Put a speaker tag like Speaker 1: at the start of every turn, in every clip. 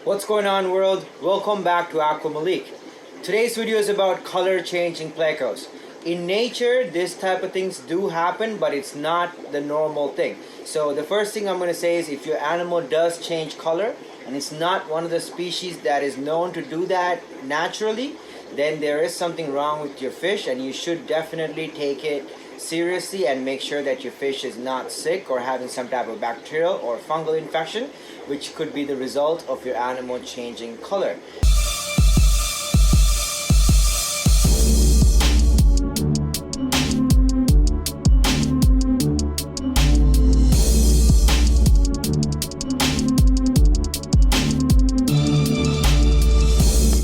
Speaker 1: What's going on, world? Welcome back to AquaMalik. Today's video is about color changing plecos. In nature, this type of things do happen, but it's not the normal thing. So the first thing I'm going to say is if your animal does change color and it's not one of the species that is known to do that naturally, then there is something wrong with your fish, and you should definitely take it seriously and make sure that your fish is not sick or having some type of bacterial or fungal infection, which could be the result of your animal changing color.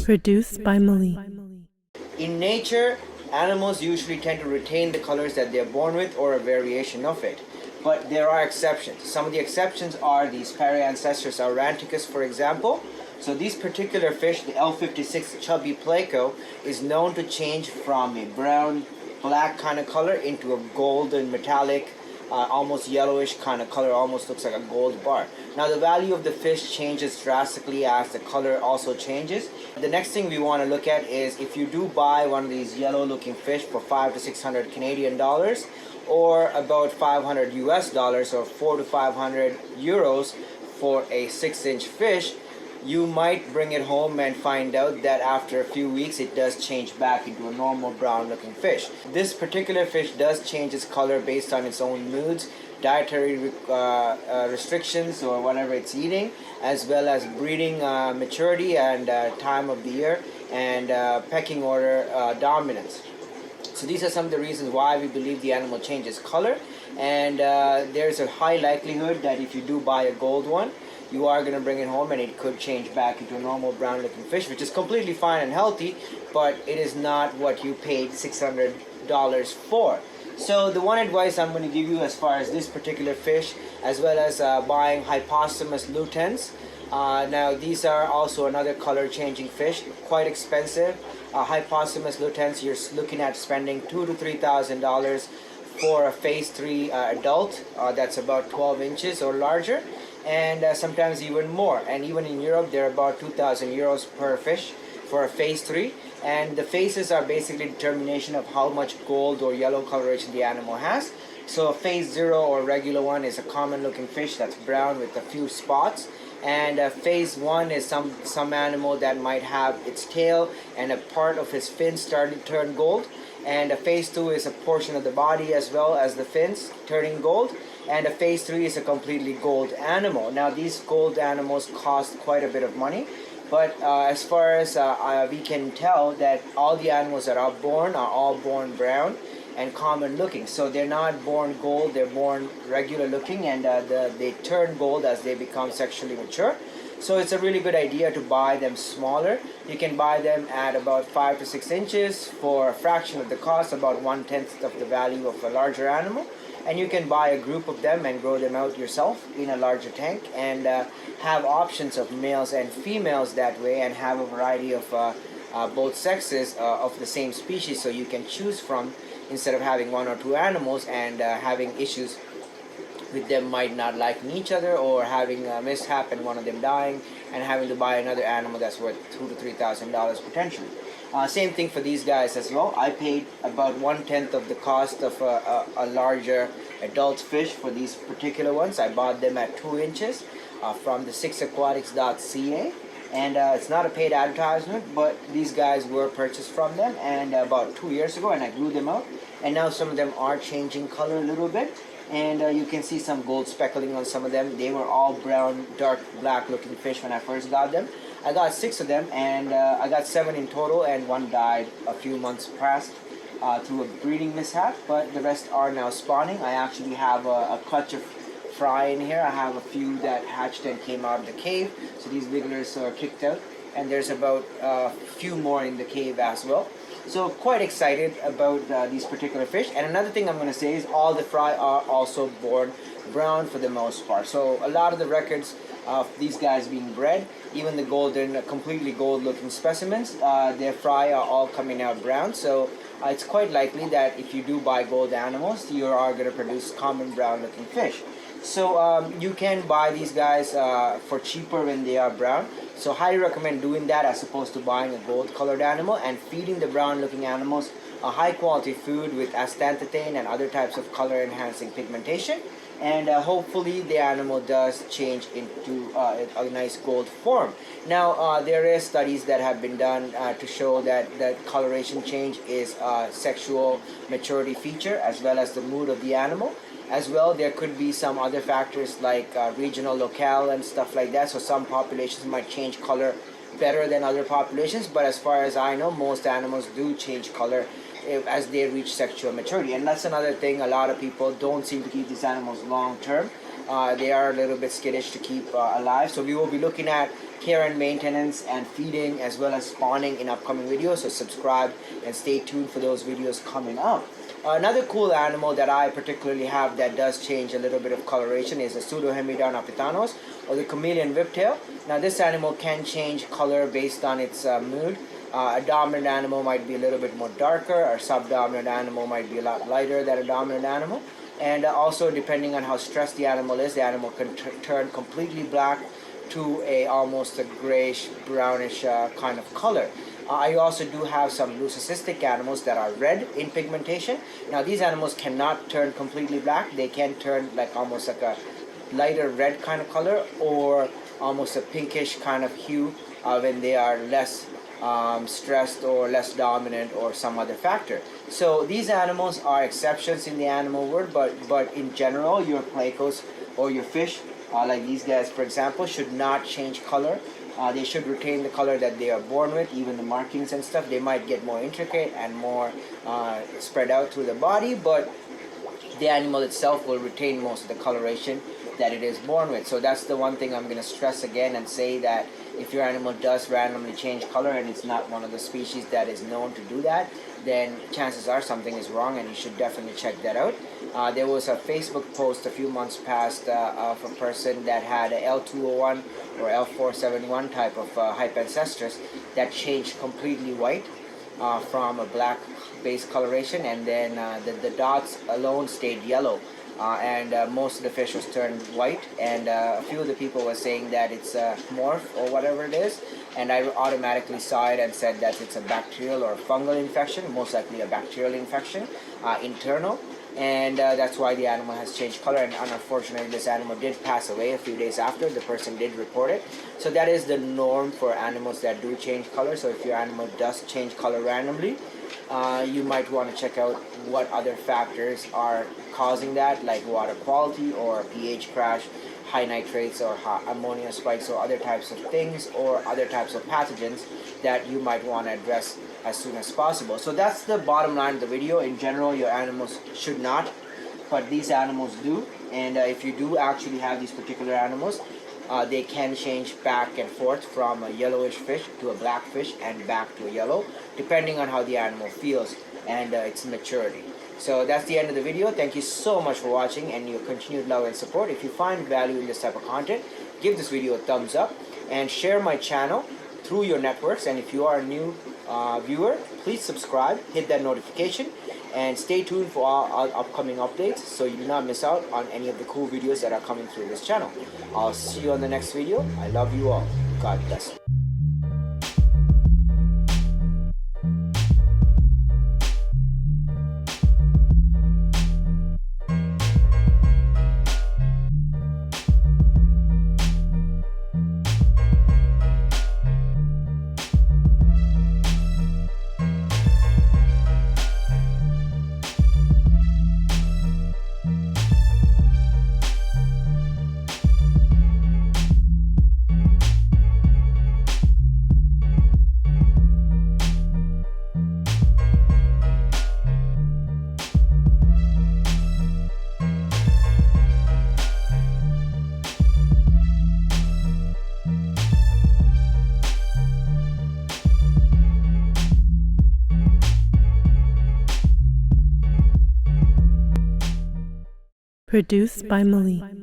Speaker 2: Produced by Malik.
Speaker 1: In nature, animals usually tend to retain the colors that they're born with or a variation of it. But there are exceptions. Some of the exceptions are these Parancestris auranticus, for example. So these particular fish, the L56 chubby pleco, is known to change from a brown, black kind of color into a golden, metallic, almost yellowish kind of color, almost looks like a gold bar. Now the value of the fish changes drastically as the color also changes. The next thing we want to look at is if you do buy one of these yellow looking fish for 500 to 600 Canadian dollars, or about 500 US dollars or 400 to 500 euros for a 6-inch fish, you might bring it home and find out that after a few weeks it does change back into a normal brown looking fish. This particular fish does change its color based on its own moods, dietary restrictions or whatever it's eating, as well as breeding maturity and time of the year, and pecking order dominance. So these are some of the reasons why we believe the animal changes color, and there's a high likelihood that if you do buy a gold one, you are going to bring it home and it could change back into a normal brown looking fish, which is completely fine and healthy, but it is not what you paid $600 for. So the one advice I'm going to give you as far as this particular fish, as well as buying hypostomus lutens. Now these are also another color changing fish, quite expensive. Hypostomus lutens, you're looking at spending $2,000 to $3,000 for a phase 3 adult that's about 12 inches or larger, and sometimes even more. And even in Europe, they're about 2,000 euros per fish for a phase 3. And the phases are basically determination of how much gold or yellow coloration the animal has. So a phase 0 or regular one is a common looking fish that's brown with a few spots. And phase 1 is some animal that might have its tail and a part of his fins starting to turn gold. And a phase 2 is a portion of the body as well as the fins turning gold. And a phase 3 is a completely gold animal. Now these gold animals cost quite a bit of money, but as far as we can tell, that all the animals that are all born brown and common looking. So they're not born gold, they're born regular looking, and they turn gold as they become sexually mature. So it's a really good idea to buy them smaller. You can buy them at about 5 to 6 inches for a fraction of the cost, about 1/10 of the value of a larger animal. And you can buy a group of them and grow them out yourself in a larger tank, and have options of males and females that way, and have a variety of both sexes of the same species, so you can choose from, instead of having 1 or 2 animals and having issues with them might not liking each other, or having a mishap and one of them dying and having to buy another animal that's worth $2,000 to $3,000 potentially. Same thing for these guys as well. I paid about 1/10 of the cost of a larger adult fish for these particular ones. I bought them at 2 inches from the 6aquatics.ca, and it's not a paid advertisement, but these guys were purchased from them and about 2 years ago, and I grew them out, and now some of them are changing color a little bit, and you can see some gold speckling on some of them. They were all brown, dark black looking fish when I first got them. I got 6 of them, and I got 7 in total, and 1 died a few months past through a breeding mishap, but the rest are now spawning. I actually have a clutch of fry in here. I have a few that hatched and came out of the cave, so these wigglers are kicked out, and there's about a few more in the cave as well. So quite excited about these particular fish. And another thing I'm going to say is all the fry are also born brown for the most part. So a lot of the records of these guys being bred, even the golden, completely gold looking specimens, their fry are all coming out brown. So it's quite likely that if you do buy gold animals, you are going to produce common brown looking fish. So you can buy these guys for cheaper when they are brown. So highly recommend doing that as opposed to buying a gold colored animal and feeding the brown looking animals a high quality food with astaxanthin and other types of color enhancing pigmentation, and hopefully the animal does change into a nice gold form. Now there is studies that have been done to show that coloration change is a sexual maturity feature as well as the mood of the animal. As well, there could be some other factors like regional locale and stuff like that. So some populations might change color better than other populations, but as far as I know, most animals do change color as they reach sexual maturity. And that's another thing, a lot of people don't seem to keep these animals long term. They are a little bit skittish to keep alive. So we will be looking at care and maintenance and feeding as well as spawning in upcoming videos. So subscribe and stay tuned for those videos coming up. Another cool animal that I particularly have that does change a little bit of coloration is the Pseudohemidon apithanos, or the chameleon whiptail. Now this animal can change color based on its mood. A dominant animal might be a little bit more darker, or subdominant animal might be a lot lighter than a dominant animal. And also depending on how stressed the animal is, the animal can turn completely black to almost a grayish, brownish kind of color. I also do have some leucocystic animals that are red in pigmentation. Now these animals cannot turn completely black. They can turn like almost like a lighter red kind of color or almost a pinkish kind of hue when they are less stressed or less dominant or some other factor. So these animals are exceptions in the animal world, but in general your plecos or your fish like these guys for example should not change color. They should retain the color that they are born with, even the markings and stuff. They might get more intricate and more spread out through the body, but the animal itself will retain most of the coloration that it is born with. So that's the one thing I'm going to stress again and say, that if your animal does randomly change color and it's not one of the species that is known to do that, then chances are something is wrong and you should definitely check that out. There was a Facebook post a few months past of a person that had a L201 or L471 type of hypencestrus that changed completely white from a black base coloration, and then the dots alone stayed yellow. Most of the fish was turned white, and a few of the people were saying that it's a morph or whatever it is, and I automatically saw it and said that it's a bacterial or fungal infection, most likely a bacterial infection, internal, and that's why the animal has changed color. And unfortunately this animal did pass away a few days after. The person did report it. So that is the norm for animals that do change color. So if your animal does change color randomly, you might want to check out what other factors are causing that, like water quality or pH crash, high nitrates or high ammonia spikes, or other types of things, or other types of pathogens that you might want to address as soon as possible. So that's the bottom line of the video. In general, your animals should not, but these animals do. And if you do actually have these particular animals, they can change back and forth from a yellowish fish to a black fish and back to a yellow, depending on how the animal feels and its maturity. So that's the end of the video. Thank you so much for watching and your continued love and support. If you find value in this type of content, give this video a thumbs up and share my channel through your networks. And if you are a new viewer, please subscribe, hit that notification, and stay tuned for our upcoming updates so you do not miss out on any of the cool videos that are coming through this channel. I'll see you on the next video. I love you all. God bless.
Speaker 2: Produced by Malik.